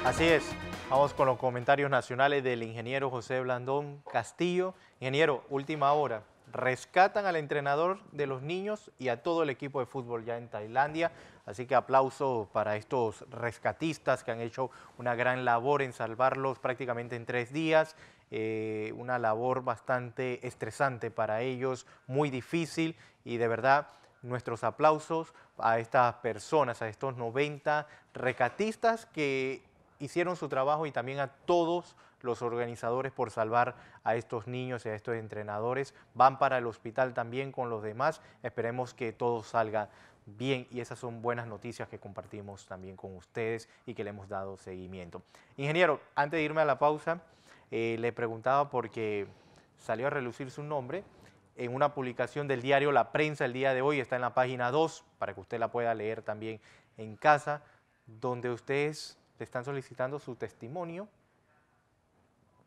Así es, vamos con los comentarios nacionales del ingeniero José Blandón Castillo. Ingeniero, última hora, rescatan al entrenador de los niños y a todo el equipo de fútbol ya en Tailandia, así que aplauso para estos rescatistas que han hecho una gran labor en salvarlos prácticamente en 3 días, una labor bastante estresante para ellos, muy difícil y de verdad nuestros aplausos a estas personas, a estos 90 rescatistas que hicieron su trabajo y también a todos los organizadores por salvar a estos niños y a estos entrenadores. Van para el hospital también con los demás. Esperemos que todo salga bien y esas son buenas noticias que compartimos también con ustedes y que le hemos dado seguimiento. Ingeniero, antes de irme a la pausa, le preguntaba porque salió a relucir su nombre en una publicación del diario La Prensa el día de hoy, está en la página 2, para que usted la pueda leer también en casa, donde ustedes le están solicitando su testimonio.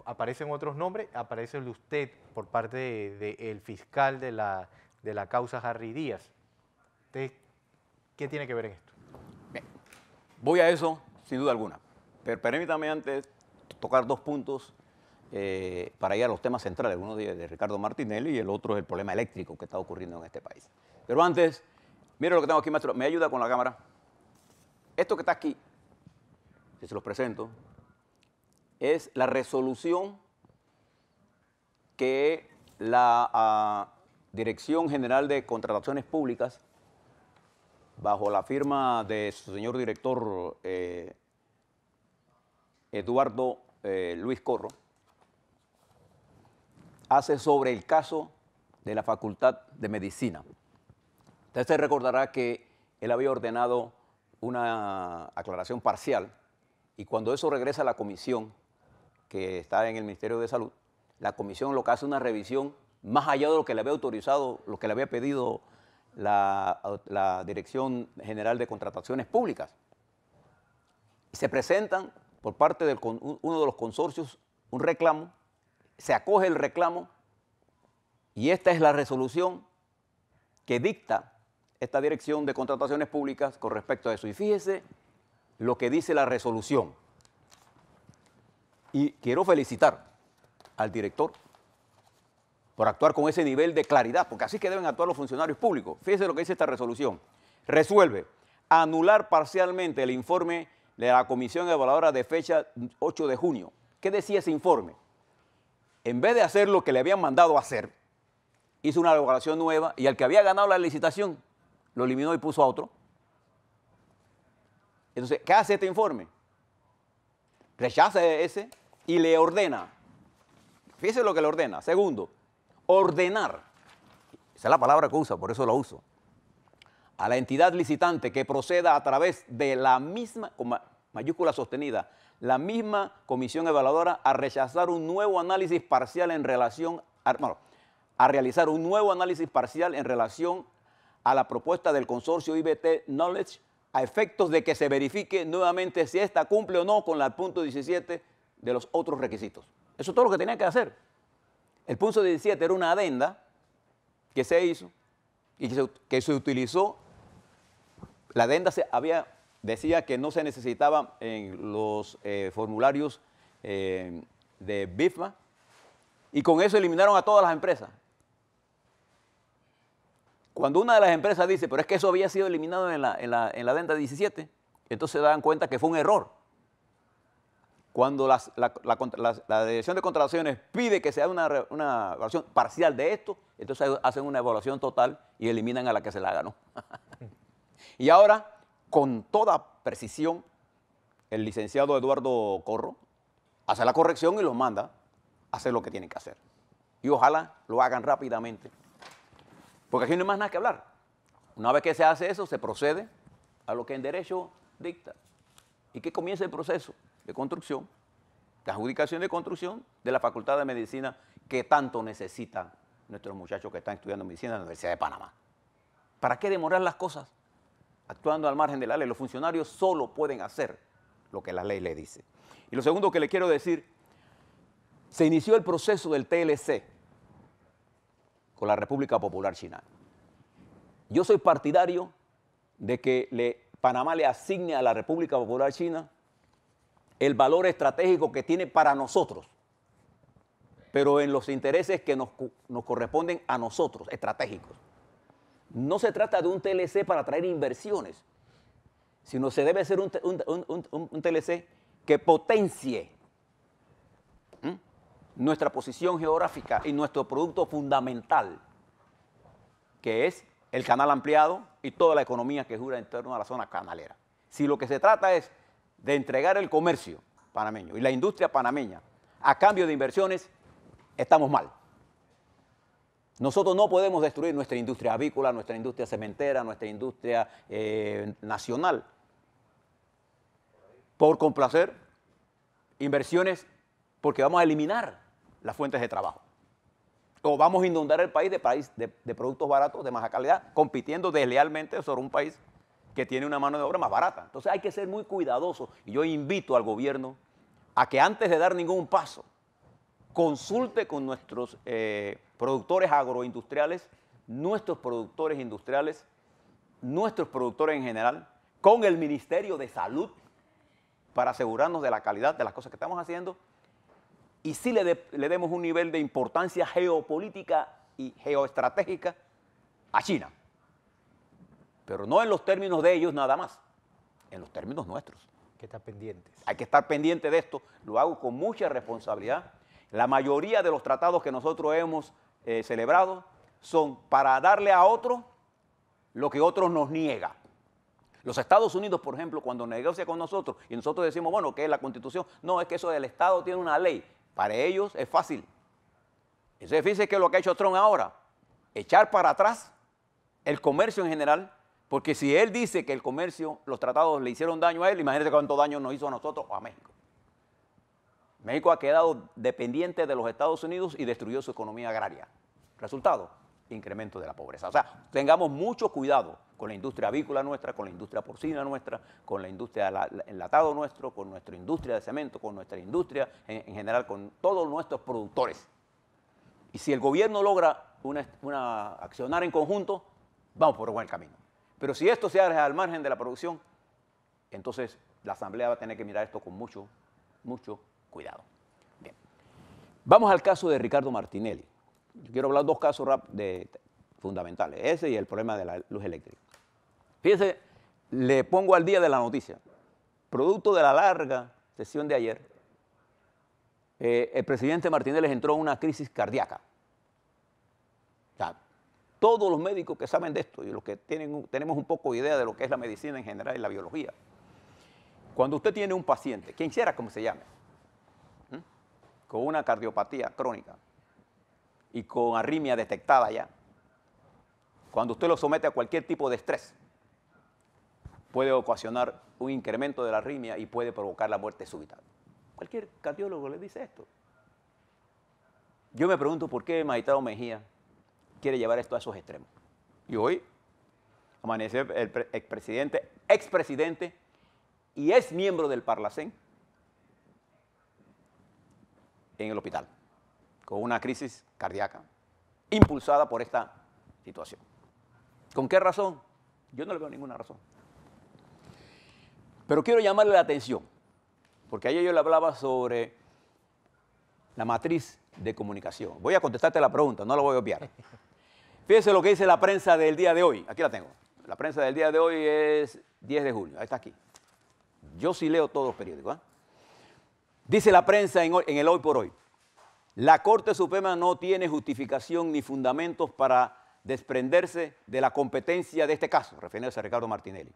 Aparecen otros nombres, aparece el de usted por parte del fiscal de la causa Harry Díaz. Entonces, ¿qué tiene que ver en esto? Bien, voy a eso sin duda alguna, pero permítame antes tocar dos puntos para ir a los temas centrales, uno de Ricardo Martinelli y el otro es el problema eléctrico que está ocurriendo en este país. Pero antes, mire lo que tengo aquí, maestro, ¿me ayuda con la cámara? Esto que está aquí, que se los presento, es la resolución que la Dirección General de Contrataciones Públicas, bajo la firma de su señor director Eduardo Luis Corro, hace sobre el caso de la Facultad de Medicina. Usted se recordará que él había ordenado una aclaración parcial y cuando eso regresa a la comisión que está en el Ministerio de Salud, la comisión lo que hace es una revisión más allá de lo que le había autorizado, lo que le había pedido la Dirección General de Contrataciones Públicas. Y se presentan por parte de uno de los consorcios un reclamo, se acoge el reclamo y esta es la resolución que dicta esta Dirección de Contrataciones Públicas con respecto a eso. Y fíjese lo que dice la resolución. Y quiero felicitar al director por actuar con ese nivel de claridad, porque así que deben actuar los funcionarios públicos. Fíjese lo que dice esta resolución. Resuelve anular parcialmente el informe de la Comisión Evaluadora de fecha 8 de junio. ¿Qué decía ese informe? En vez de hacer lo que le habían mandado a hacer, hizo una evaluación nueva y al que había ganado la licitación lo eliminó y puso a otro. Entonces, ¿qué hace este informe? Rechaza ese y le ordena. Fíjese lo que le ordena. Segundo, ordenar. Esa es la palabra que usa, por eso la uso. A la entidad licitante que proceda a través de la misma, con mayúscula sostenida, la misma comisión evaluadora a rechazar un nuevo análisis parcial en relación a realizar un nuevo análisis parcial en relación a la propuesta del consorcio IBT Knowledge a efectos de que se verifique nuevamente si ésta cumple o no con el punto 17 de los otros requisitos. Eso es todo lo que tenía que hacer. El punto 17 era una adenda que se hizo y que se utilizó. La adenda decía que no se necesitaba en los formularios de BIFMA y con eso eliminaron a todas las empresas. Cuando una de las empresas dice, pero es que eso había sido eliminado en la adenda 17, entonces se dan cuenta que fue un error. Cuando la Dirección de Contrataciones pide que se haga una evaluación parcial de esto, entonces hacen una evaluación total y eliminan a la que se la ganó. Y ahora, con toda precisión, el licenciado Eduardo Corro hace la corrección y los manda a hacer lo que tienen que hacer. Y ojalá lo hagan rápidamente. Porque aquí no hay más nada que hablar. Una vez que se hace eso, se procede a lo que en derecho dicta. Y que comience el proceso de construcción, de adjudicación de construcción de la Facultad de Medicina que tanto necesitan nuestros muchachos que están estudiando medicina en la Universidad de Panamá. ¿Para qué demorar las cosas? Actuando al margen de la ley. Los funcionarios solo pueden hacer lo que la ley les dice. Y lo segundo que le quiero decir, se inició el proceso del TLC con la República Popular China. Yo soy partidario de que Panamá le asigne a la República Popular China el valor estratégico que tiene para nosotros, pero en los intereses que nos corresponden a nosotros, estratégicos. No se trata de un TLC para atraer inversiones, sino se debe ser un TLC que potencie nuestra posición geográfica y nuestro producto fundamental, que es el canal ampliado y toda la economía que gira en torno a la zona canalera. Si lo que se trata es de entregar el comercio panameño y la industria panameña a cambio de inversiones, estamos mal. Nosotros no podemos destruir nuestra industria avícola, nuestra industria cementera, nuestra industria nacional por complacer inversiones, porque vamos a eliminar las fuentes de trabajo. O vamos a inundar el país de productos baratos, de baja calidad, compitiendo deslealmente sobre un país que tiene una mano de obra más barata. Entonces hay que ser muy cuidadosos y yo invito al gobierno a que antes de dar ningún paso, consulte con nuestros productores agroindustriales, nuestros productores industriales, nuestros productores en general, con el Ministerio de Salud, para asegurarnos de la calidad de las cosas que estamos haciendo y sí le demos un nivel de importancia geopolítica y geoestratégica a China. Pero no en los términos de ellos nada más, en los términos nuestros. Hay que estar pendientes. Hay que estar pendiente de esto, lo hago con mucha responsabilidad. La mayoría de los tratados que nosotros hemos celebrado son para darle a otro lo que otros nos niega. Los Estados Unidos, por ejemplo, cuando negocia con nosotros y nosotros decimos, bueno, ¿qué es la Constitución? No, es que eso del Estado tiene una ley. Para ellos es fácil. Entonces, fíjense que es lo que ha hecho Trump ahora, echar para atrás el comercio en general, porque si él dice que el comercio, los tratados le hicieron daño a él, imagínense cuánto daño nos hizo a nosotros o a México. México ha quedado dependiente de los Estados Unidos y destruyó su economía agraria. Resultado, incremento de la pobreza. O sea, tengamos mucho cuidado con la industria avícola nuestra, con la industria porcina nuestra, con la industria del enlatado nuestro, con nuestra industria de cemento, con nuestra industria en general, con todos nuestros productores. Y si el gobierno logra accionar en conjunto, vamos por buen camino. Pero si esto se hace al margen de la producción, entonces la Asamblea va a tener que mirar esto con mucho cuidado. Bien. Vamos al caso de Ricardo Martinelli. Yo quiero hablar dos casos fundamentales, ese y el problema de la luz eléctrica. Fíjense, le pongo al día de la noticia. Producto de la larga sesión de ayer, el presidente Martinelli entró en una crisis cardíaca. O sea, todos los médicos que saben de esto y los que tenemos un poco de idea de lo que es la medicina en general y la biología, cuando usted tiene un paciente, quien quiera como se llame, con una cardiopatía crónica y con arritmia detectada ya, cuando usted lo somete a cualquier tipo de estrés, puede ocasionar un incremento de la arritmia y puede provocar la muerte súbita. Cualquier cardiólogo le dice esto. Yo me pregunto por qué Magistrado Mejía quiere llevar esto a esos extremos. Y hoy amaneció el expresidente y es miembro del Parlacén en el hospital, con una crisis cardíaca impulsada por esta situación. ¿Con qué razón? Yo no le veo ninguna razón. Pero quiero llamarle la atención, porque ayer yo le hablaba sobre la matriz de comunicación. Voy a contestarte la pregunta, no la voy a obviar. Fíjense lo que dice la prensa del día de hoy. Aquí la tengo. La prensa del día de hoy es 10 de julio. Ahí está aquí. Yo sí leo todos los periódicos. Dice la prensa en el Hoy por Hoy. La Corte Suprema no tiene justificación ni fundamentos para desprenderse de la competencia de este caso, refiriéndose a Ricardo Martinelli.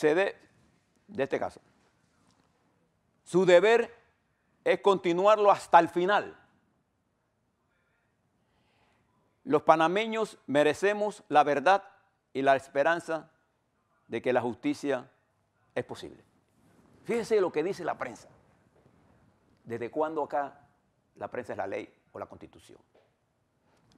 De este caso. Su deber es continuarlo hasta el final. Los panameños merecemos la verdad y la esperanza de que la justicia es posible. Fíjese lo que dice la prensa. ¿Desde cuándo acá la prensa es la ley o la Constitución?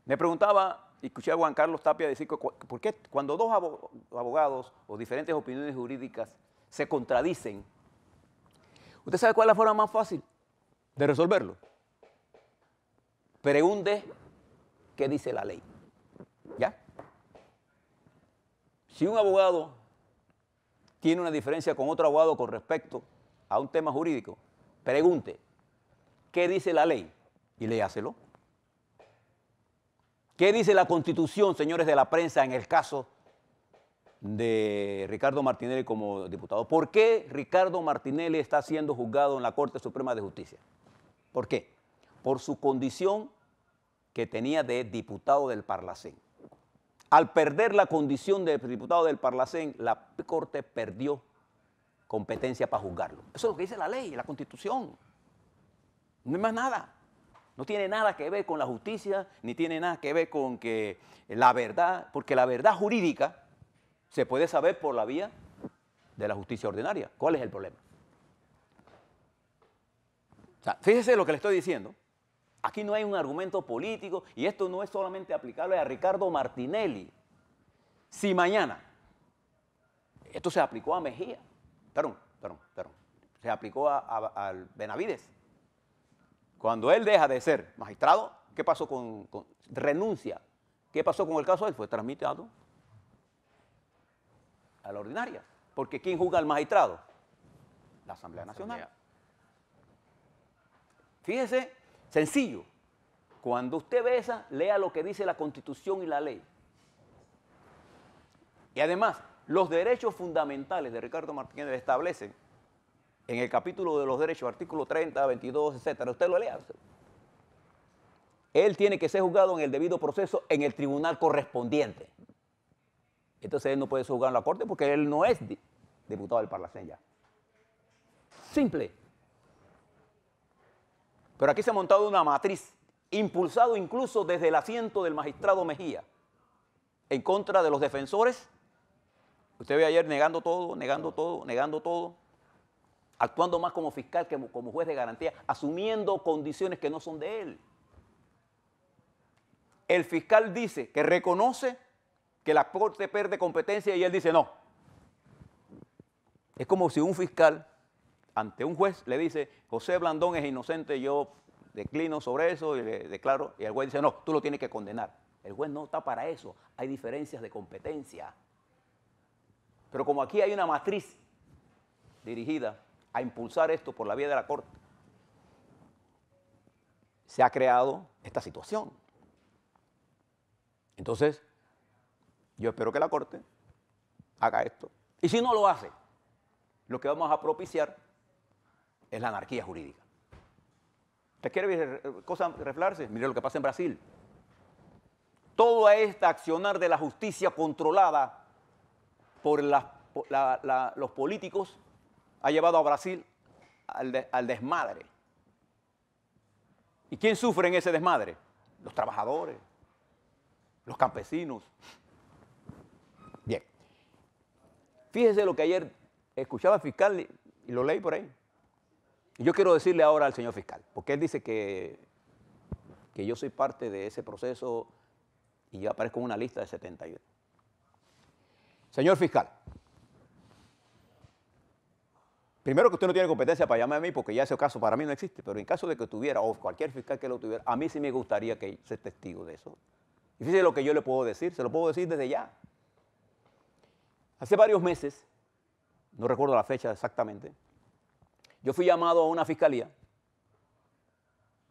Me preguntaba, y escuché a Juan Carlos Tapia decir, ¿por qué cuando dos abogados o diferentes opiniones jurídicas se contradicen, usted sabe cuál es la forma más fácil de resolverlo? Pregunte qué dice la ley. ¿Ya? Si un abogado tiene una diferencia con otro abogado con respecto a un tema jurídico, pregunte, ¿qué dice la ley? Y léaselo. ¿Qué dice la Constitución, señores de la prensa, en el caso de Ricardo Martinelli como diputado? ¿Por qué Ricardo Martinelli está siendo juzgado en la Corte Suprema de Justicia? ¿Por qué? Por su condición que tenía de diputado del Parlacén. Al perder la condición de diputado del Parlacén, la Corte perdió competencia para juzgarlo. Eso es lo que dice la ley, la Constitución. No hay más nada. No tiene nada que ver con la justicia, ni tiene nada que ver con que la verdad, porque la verdad jurídica se puede saber por la vía de la justicia ordinaria. ¿Cuál es el problema? O sea, fíjese lo que le estoy diciendo. Aquí no hay un argumento político y esto no es solamente aplicable a Ricardo Martinelli. Si mañana, esto se aplicó a Mejía, se aplicó a Benavides. Cuando él deja de ser magistrado, ¿qué pasó renuncia? ¿Qué pasó con el caso de él? Fue transmitido a la ordinaria. Porque ¿quién juzga al magistrado? La Asamblea Nacional. Fíjese, sencillo. Cuando usted ve esa, lea lo que dice la Constitución y la ley. Y además, los derechos fundamentales de Ricardo Martínez establecen en el capítulo de los derechos, artículo 30, 22, etcétera. Usted lo lea. Él tiene que ser juzgado en el debido proceso en el tribunal correspondiente. Entonces él no puede ser juzgado en la corte porque él no es diputado del Parlacén ya. Simple. Pero aquí se ha montado una matriz, impulsado incluso desde el asiento del magistrado Mejía, en contra de los defensores. Usted ve ayer negando todo, actuando más como fiscal que como juez de garantía, asumiendo condiciones que no son de él. El fiscal dice que reconoce que la Corte pierde competencia y él dice no. Es como si un fiscal ante un juez le dice, José Blandón es inocente, yo declino sobre eso y le declaro, y el juez dice, no, tú lo tienes que condenar. El juez no está para eso, hay diferencias de competencia. Pero como aquí hay una matriz dirigida a impulsar esto por la vía de la Corte, se ha creado esta situación. Entonces, yo espero que la Corte haga esto. Y si no lo hace, lo que vamos a propiciar es la anarquía jurídica. ¿Usted quiere ver cosas reflejarse? Mire lo que pasa en Brasil. Todo este accionar de la justicia controlada por los políticos ha llevado a Brasil al desmadre. ¿Y quién sufre en ese desmadre? Los trabajadores, los campesinos. Bien. Fíjese lo que ayer escuchaba el fiscal y lo leí por ahí. Y yo quiero decirle ahora al señor fiscal, porque él dice que yo soy parte de ese proceso y yo aparezco en una lista de 71. Señor fiscal, primero que usted no tiene competencia para llamarme a mí, porque ya ese caso para mí no existe, pero en caso de que tuviera, o cualquier fiscal que lo tuviera, a mí sí me gustaría que sea testigo de eso. Y fíjese lo que yo le puedo decir, se lo puedo decir desde ya. Hace varios meses, no recuerdo la fecha exactamente, yo fui llamado a una fiscalía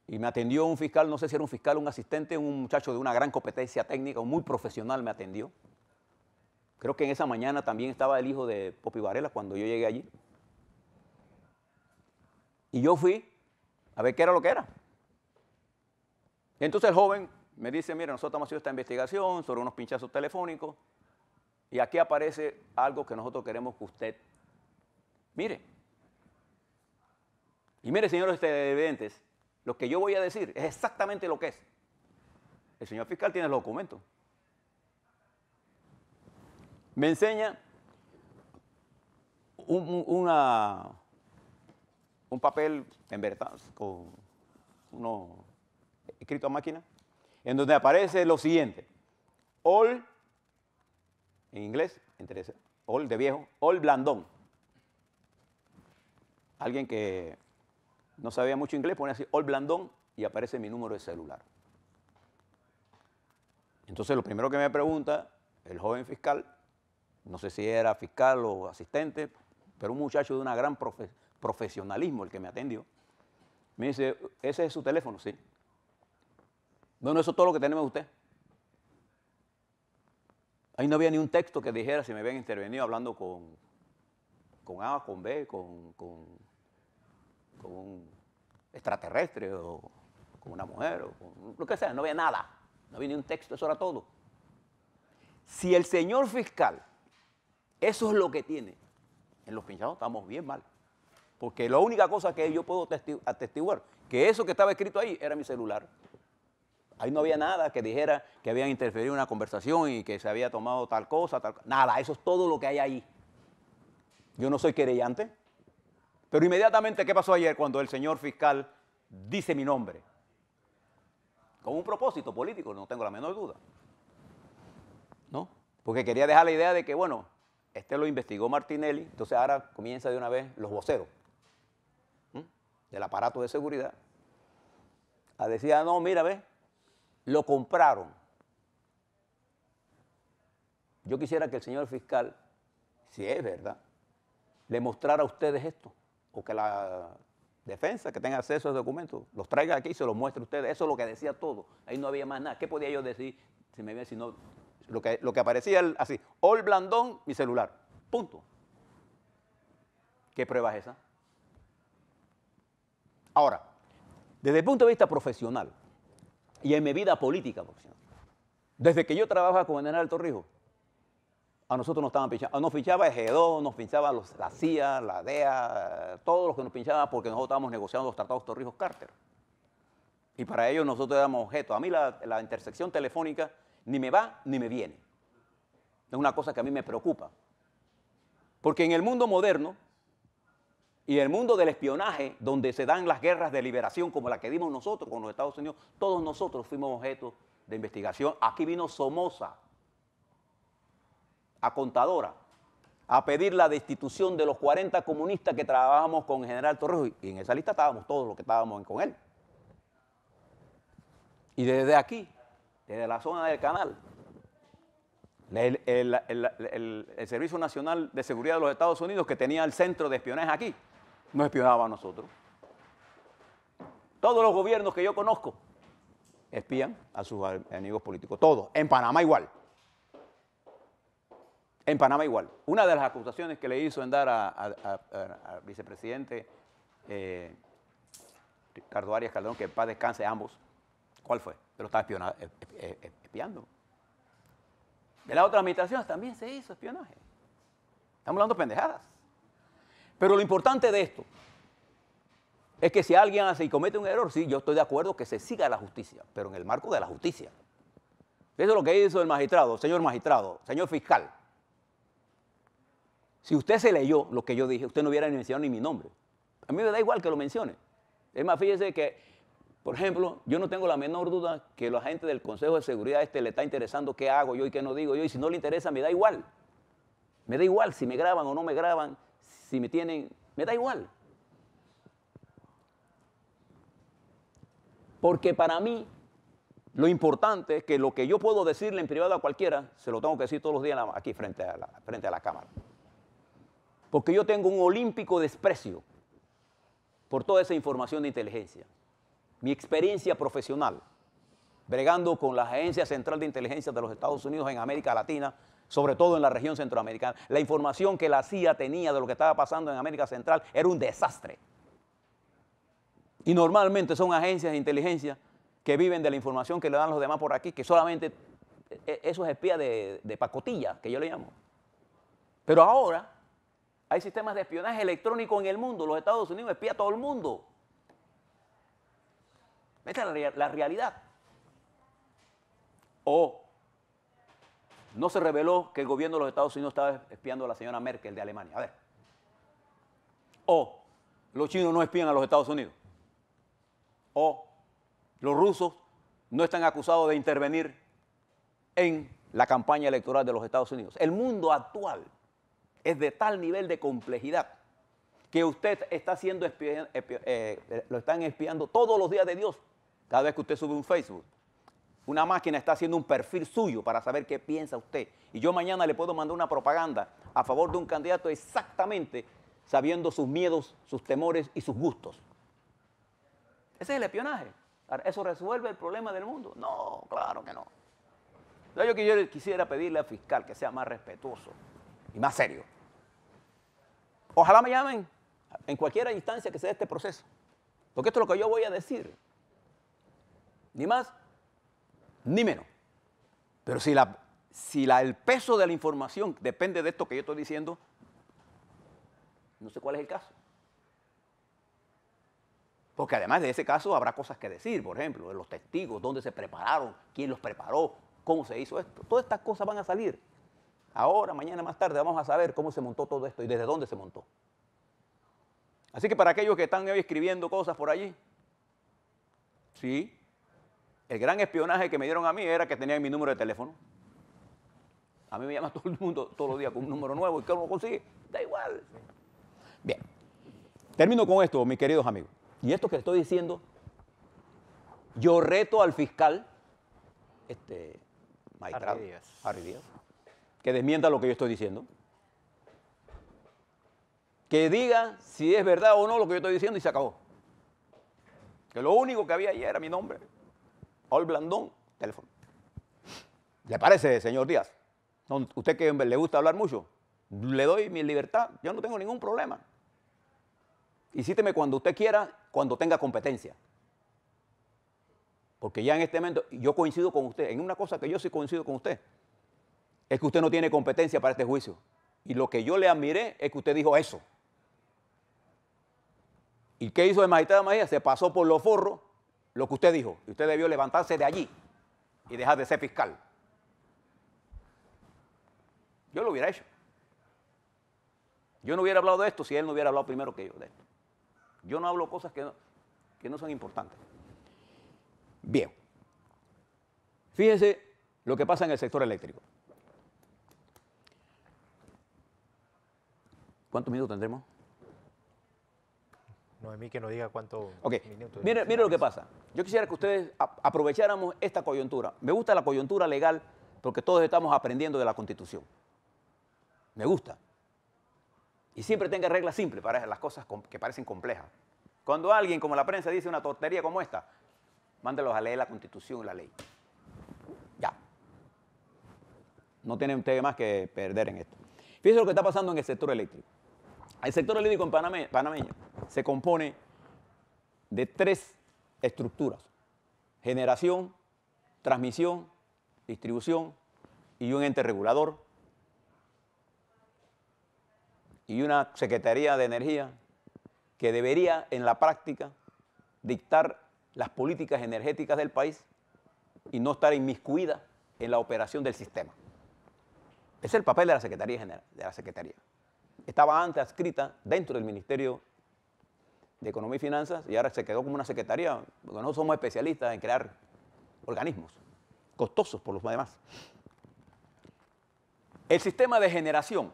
y me atendió un fiscal, no sé si era un fiscal o un asistente, un muchacho de una gran competencia técnica, muy profesional me atendió. Creo que en esa mañana también estaba el hijo de Popi Varela cuando yo llegué allí. Y yo fui a ver qué era lo que era. Y entonces el joven me dice, mira, nosotros hemos hecho esta investigación sobre unos pinchazos telefónicos y aquí aparece algo que nosotros queremos que usted mire. Y mire, señores televidentes, lo que yo voy a decir es exactamente lo que es. El señor fiscal tiene los documentos. Me enseña un papel en verdad, con uno escrito a máquina, en donde aparece lo siguiente. All, en inglés, all de viejo, all Blandón. Alguien que no sabía mucho inglés pone así, all Blandón, y aparece mi número de celular. Entonces lo primero que me pregunta el joven fiscal, no sé si era fiscal o asistente, pero un muchacho de una gran profesionalismo el que me atendió. Me dice, ¿ese es su teléfono? Sí. Bueno, eso es todo lo que tenemos de usted. Ahí no había ni un texto que dijera si me habían intervenido hablando con A, con B, con un extraterrestre o con una mujer o con lo que sea. No había nada. No había ni un texto, eso era todo. Si el señor fiscal, eso es lo que tiene, en los pinchados estamos bien mal. Porque la única cosa que yo puedo atestiguar, que eso que estaba escrito ahí era mi celular. Ahí no había nada que dijera que habían interferido en una conversación y que se había tomado tal cosa, nada, eso es todo lo que hay ahí. Yo no soy querellante, pero inmediatamente, ¿qué pasó ayer cuando el señor fiscal dice mi nombre? Con un propósito político, no tengo la menor duda. ¿No? Porque quería dejar la idea de que, bueno, este lo investigó Martinelli, entonces ahora comienza de una vez los voceros del aparato de seguridad a decir, no, mira, ve, lo compraron. Yo quisiera que el señor fiscal, si es verdad, le mostrara a ustedes esto, o que la defensa que tenga acceso a esos documentos, los traiga aquí y se los muestre a ustedes. Eso es lo que decía todo. Ahí no había más nada. ¿Qué podía yo decir si me veía si no? Lo que aparecía así, Ol Blandón, mi celular, punto. ¿Qué prueba es esa? Ahora, desde el punto de vista profesional y en mi vida política profesional, desde que yo trabajaba con el general Torrijos, a nosotros nos estaban pinchando, nos pinchaba el G2, nos pinchaba la CIA, la DEA, todos los que nos pinchaban porque nosotros estábamos negociando los tratados Torrijos-Carter. Y para ellos nosotros éramos objeto. A mí la intersección telefónica ni me va ni me viene. Es una cosa que a mí me preocupa. Porque en el mundo moderno y en el mundo del espionaje, donde se dan las guerras de liberación como la que dimos nosotros con los Estados Unidos, todos nosotros fuimos objeto de investigación. Aquí vino Somoza, a Contadora, a pedir la destitución de los 40 comunistas que trabajábamos con el general Torrijos. Y en esa lista estábamos todos los que estábamos con él. Y desde aquí, desde la zona del canal, el Servicio Nacional de Seguridad de los Estados Unidos, que tenía el centro de espionaje aquí, nos espionaba a nosotros. Todos los gobiernos que yo conozco espían a sus enemigos políticos, todos. En Panamá igual. En Panamá igual. Una de las acusaciones que le hizo Endara al vicepresidente Ricardo Arias Calderón, que en paz descanse ambos, ¿cuál fue? Que lo estaba espiando. De la otra administración también se hizo espionaje. Estamos hablando de pendejadas. Pero lo importante de esto es que si alguien hace y comete un error, sí, yo estoy de acuerdo que se siga la justicia, pero en el marco de la justicia. Eso es lo que hizo el magistrado, señor fiscal. Si usted se leyó lo que yo dije, usted no hubiera ni mencionado ni mi nombre. A mí me da igual que lo mencione. Es más, fíjese que, por ejemplo, yo no tengo la menor duda que la gente del Consejo de Seguridad le está interesando qué hago yo y qué no digo yo, y si no le interesa, me da igual. Me da igual si me graban o no me graban, si me tienen, me da igual. Porque para mí, lo importante es que lo que yo puedo decirle en privado a cualquiera, se lo tengo que decir todos los días aquí frente a la cámara. Porque yo tengo un olímpico desprecio por toda esa información de inteligencia. Mi experiencia profesional, bregando con la Agencia Central de Inteligencia de los Estados Unidos en América Latina, sobre todo en la región centroamericana, la información que la CIA tenía de lo que estaba pasando en América Central era un desastre. Y normalmente son agencias de inteligencia que viven de la información que le dan los demás por aquí, que solamente eso es espía de pacotilla, que yo le llamo. Pero ahora hay sistemas de espionaje electrónico en el mundo. Los Estados Unidos espía a todo el mundo. Esta es la realidad. O no se reveló que el gobierno de los Estados Unidos estaba espiando a la señora Merkel de Alemania. A ver. O los chinos no espían a los Estados Unidos. O los rusos no están acusados de intervenir en la campaña electoral de los Estados Unidos. El mundo actual es de tal nivel de complejidad que usted está siendo lo están espiando todos los días de Dios. Cada vez que usted sube un Facebook, una máquina está haciendo un perfil suyo para saber qué piensa usted. Y yo mañana le puedo mandar una propaganda a favor de un candidato exactamente sabiendo sus miedos, sus temores y sus gustos. Ese es el espionaje. Ahora, ¿eso resuelve el problema del mundo? No, claro que no. Yo quisiera pedirle al fiscal que sea más respetuoso y más serio. Ojalá me llamen en cualquier instancia que se dé este proceso, porque esto es lo que yo voy a decir. Ni más, ni menos. Pero si el peso de la información depende de esto que yo estoy diciendo, no sé cuál es el caso. Porque además de ese caso habrá cosas que decir, por ejemplo, de los testigos, dónde se prepararon, quién los preparó, cómo se hizo esto. Todas estas cosas van a salir. Ahora, mañana, más tarde, vamos a saber cómo se montó todo esto y desde dónde se montó. Así que para aquellos que están hoy escribiendo cosas por allí, sí, el gran espionaje que me dieron a mí era que tenían mi número de teléfono. A mí me llama todo el mundo todos los días con un número nuevo y ¿cómo lo consigue? Da igual. Bien, termino con esto, mis queridos amigos. Y esto que estoy diciendo, yo reto al fiscal, magistrado, Harry Díaz, que desmienta lo que yo estoy diciendo. Que diga si es verdad o no lo que yo estoy diciendo y se acabó. Que lo único que había allí era mi nombre, Paul Blandón, teléfono. ¿Le parece, señor Díaz? ¿Usted que le gusta hablar mucho? Le doy mi libertad, yo no tengo ningún problema. Y cíteme cuando usted quiera, cuando tenga competencia. Porque ya en este momento yo coincido con usted. En una cosa que yo sí coincido con usted, es que usted no tiene competencia para este juicio. Y lo que yo le admiré es que usted dijo eso. ¿Y qué hizo el magistrado María? Se pasó por los forros lo que usted dijo. Y usted debió levantarse de allí y dejar de ser fiscal. Yo lo hubiera hecho. Yo no hubiera hablado de esto si él no hubiera hablado primero que yo de esto. Yo no hablo cosas que no son importantes. Bien. Fíjense lo que pasa en el sector eléctrico. ¿Cuántos minutos tendremos? Noemí, que nos diga cuántos minutos. Mire lo que pasa. Yo quisiera que ustedes aprovecháramos esta coyuntura. Me gusta la coyuntura legal porque todos estamos aprendiendo de la Constitución. Me gusta. Y siempre tenga reglas simples para las cosas que parecen complejas. Cuando alguien, como la prensa, dice una tontería como esta, mándelos a leer la Constitución y la ley. Ya. No tienen ustedes más que perder en esto. Fíjense lo que está pasando en el sector eléctrico. El sector eléctrico en panameño se compone de 3 estructuras: generación, transmisión, distribución y un ente regulador y una Secretaría de Energía que debería en la práctica dictar las políticas energéticas del país y no estar inmiscuida en la operación del sistema. Ese es el papel de la Secretaría General, de la Secretaría. Estaba antes adscrita dentro del Ministerio de Economía y Finanzas y ahora se quedó como una secretaría, porque nosotros somos especialistas en crear organismos costosos por los demás. El sistema de generación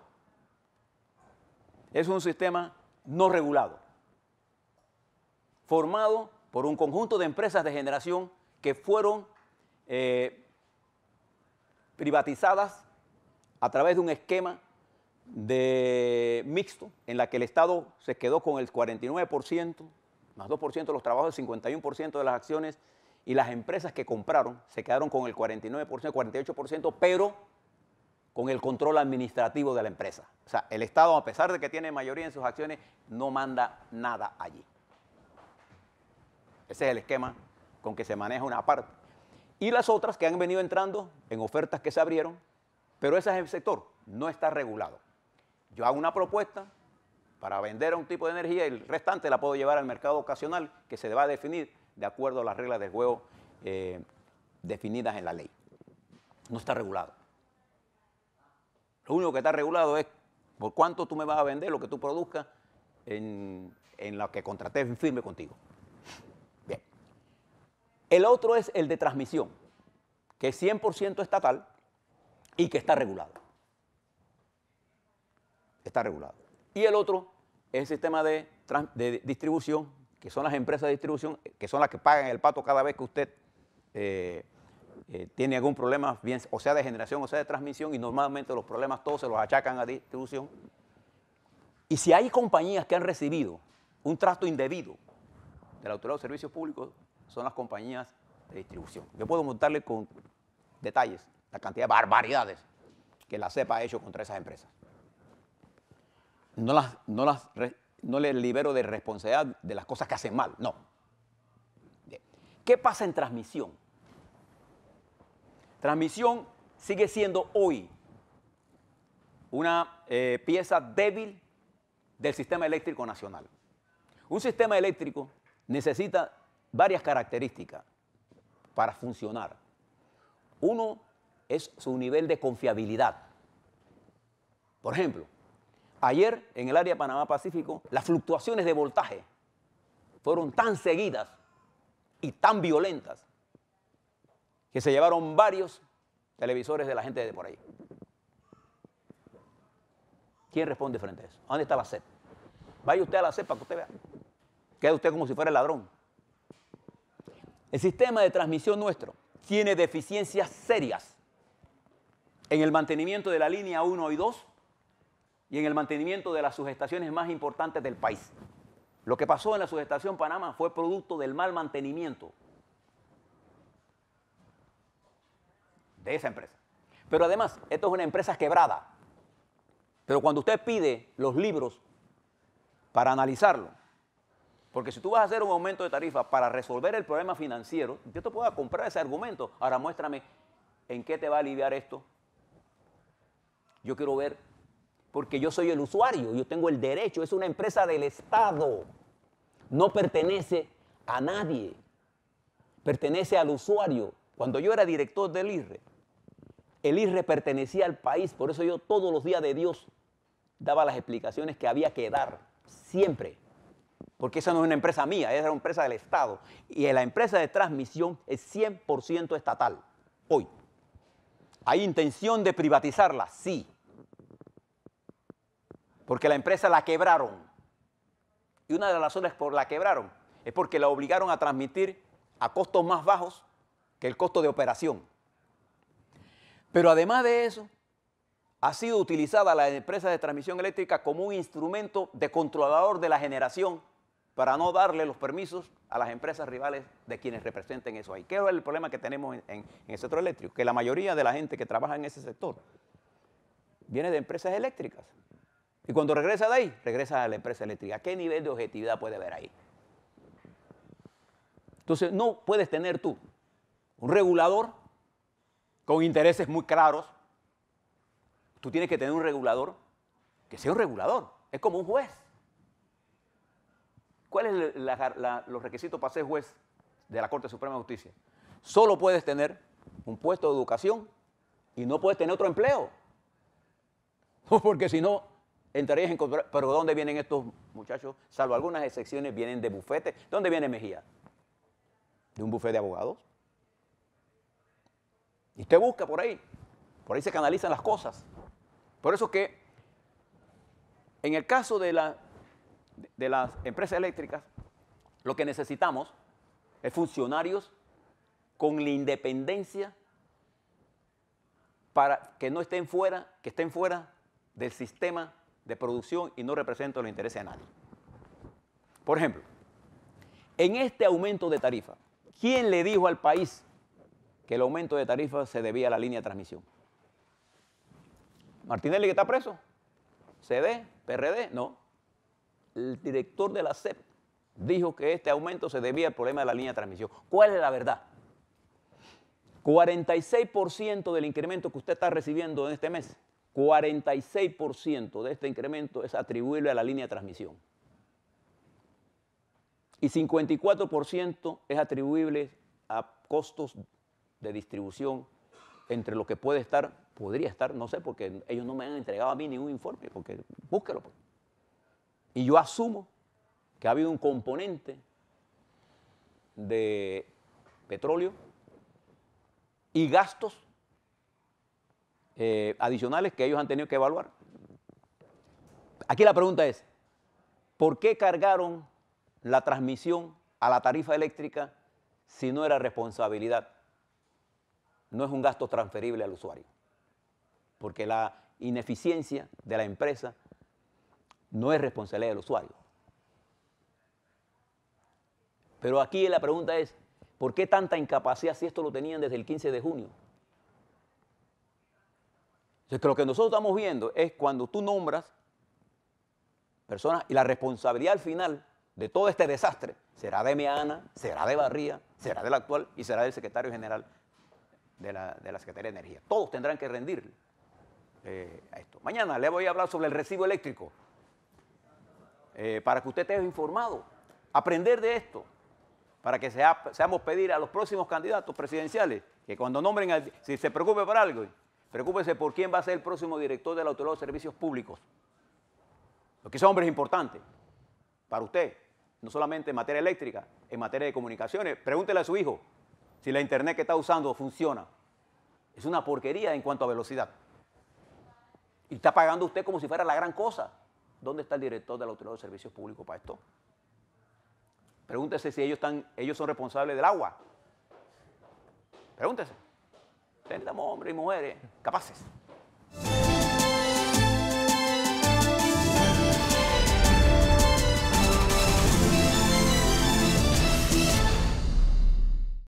es un sistema no regulado, formado por un conjunto de empresas de generación que fueron privatizadas a través de un esquema de mixto en la que el Estado se quedó con el 49%, más 2% de los trabajos, el 51% de las acciones, y las empresas que compraron se quedaron con el 49%, 48%, pero con el control administrativo de la empresa. O sea, el Estado, a pesar de que tiene mayoría en sus acciones, no manda nada allí. Ese es el esquema con que se maneja una parte. Y las otras que han venido entrando en ofertas que se abrieron, pero ese es el sector, no está regulado. Yo hago una propuesta para vender a un tipo de energía y el restante la puedo llevar al mercado ocasional que se va a definir de acuerdo a las reglas del juego definidas en la ley. No está regulado. Lo único que está regulado es por cuánto tú me vas a vender lo que tú produzcas en lo que contraté en firme contigo. Bien. El otro es el de transmisión, que es 100% estatal y que está regulado. Está regulado. Y el otro es el sistema de distribución, que son las empresas de distribución, que son las que pagan el pato cada vez que usted tiene algún problema, bien, o sea de generación o sea de transmisión, y normalmente los problemas todos se los achacan a distribución. Y si hay compañías que han recibido un trato indebido de la Autoridad de Servicios Públicos, son las compañías de distribución. Yo puedo montarle con detalles la cantidad de barbaridades que la CEP ha hecho contra esas empresas. No les libero de responsabilidad de las cosas que hacen mal, no. ¿Qué pasa en transmisión? Transmisión sigue siendo hoy una pieza débil del sistema eléctrico nacional. Un sistema eléctrico necesita varias características para funcionar. Uno es su nivel de confiabilidad. Por ejemplo, ayer en el área de Panamá Pacífico, las fluctuaciones de voltaje fueron tan seguidas y tan violentas que se llevaron varios televisores de la gente de por ahí. ¿Quién responde frente a eso? ¿Dónde está la CEP? Vaya usted a la CEP para que usted vea. Queda usted como si fuera el ladrón. El sistema de transmisión nuestro tiene deficiencias serias en el mantenimiento de la línea 1 y 2 y en el mantenimiento de las subestaciones más importantes del país. Lo que pasó en la subestación Panamá fue producto del mal mantenimiento de esa empresa. Pero además, esto es una empresa quebrada. Pero cuando usted pide los libros para analizarlo, porque si tú vas a hacer un aumento de tarifa para resolver el problema financiero, yo te puedo comprar ese argumento. Ahora muéstrame en qué te va a aliviar esto. Yo quiero ver, porque yo soy el usuario, yo tengo el derecho, es una empresa del Estado. No pertenece a nadie, pertenece al usuario. Cuando yo era director del IRRE, el IRRE pertenecía al país, por eso yo todos los días de Dios daba las explicaciones que había que dar, siempre. Porque esa no es una empresa mía, esa era una empresa del Estado. Y la empresa de transmisión es 100% estatal, hoy. ¿Hay intención de privatizarla? Sí. Porque la empresa la quebraron. Y una de las razones por la quebraron es porque la obligaron a transmitir a costos más bajos que el costo de operación. Pero además de eso, ha sido utilizada la empresa de transmisión eléctrica como un instrumento de controlador de la generación para no darle los permisos a las empresas rivales de quienes representen eso ahí. ¿Qué es el problema que tenemos en el sector eléctrico? Que la mayoría de la gente que trabaja en ese sector viene de empresas eléctricas. Y cuando regresa de ahí, regresa a la empresa eléctrica. ¿Qué nivel de objetividad puede haber ahí? Entonces, no puedes tener tú un regulador con intereses muy claros. Tú tienes que tener un regulador que sea un regulador. Es como un juez. ¿Cuáles son los requisitos para ser juez de la Corte Suprema de Justicia? Solo puedes tener un puesto de educación y no puedes tener otro empleo. Porque si no, entrarías en control. Pero ¿dónde vienen estos muchachos? Salvo algunas excepciones, vienen de bufete. ¿Dónde viene Mejía? De un bufete de abogados. Y usted busca por ahí se canalizan las cosas. Por eso que en el caso de las empresas eléctricas, lo que necesitamos es funcionarios con la independencia para que no estén fuera, que estén fuera del sistema de producción y no representen los intereses de nadie. Por ejemplo, en este aumento de tarifa, ¿quién le dijo al país que el aumento de tarifa se debía a la línea de transmisión? ¿Martinelli, que está preso? ¿CD? ¿PRD? No. El director de la CEP dijo que este aumento se debía al problema de la línea de transmisión. ¿Cuál es la verdad? 46% del incremento que usted está recibiendo en este mes, 46% de este incremento es atribuible a la línea de transmisión. Y 54% es atribuible a costos de distribución entre lo que podría estar, no sé, porque ellos no me han entregado a mí ningún informe, porque búsquelo. Y yo asumo que ha habido un componente de petróleo y gastos adicionales que ellos han tenido que evaluar. Aquí la pregunta es, ¿por qué cargaron la transmisión a la tarifa eléctrica si no era responsabilidad? No es un gasto transferible al usuario, porque la ineficiencia de la empresa no es responsabilidad del usuario. Pero aquí la pregunta es, ¿por qué tanta incapacidad si esto lo tenían desde el 15 de junio? Entonces, que lo que nosotros estamos viendo es cuando tú nombras personas y la responsabilidad al final de todo este desastre será de Meana, será de Barría, será del actual y será del secretario general de la Secretaría de Energía. Todos tendrán que rendir a esto. Mañana le voy a hablar sobre el recibo eléctrico para que usted esté informado, aprender de esto, para que seamos pedir a los próximos candidatos presidenciales que cuando nombren, si se preocupe por algo, preocúpese por quién va a ser el próximo director de la Autoridad de Servicios Públicos. Porque ese hombre es importante para usted, no solamente en materia eléctrica, en materia de comunicaciones. Pregúntele a su hijo si la internet que está usando funciona. Es una porquería en cuanto a velocidad. Y está pagando usted como si fuera la gran cosa. ¿Dónde está el director de la Autoridad de Servicios Públicos para esto? Pregúntese si ellos son responsables del agua. Pregúntese. Necesitamos hombres y mujeres capaces.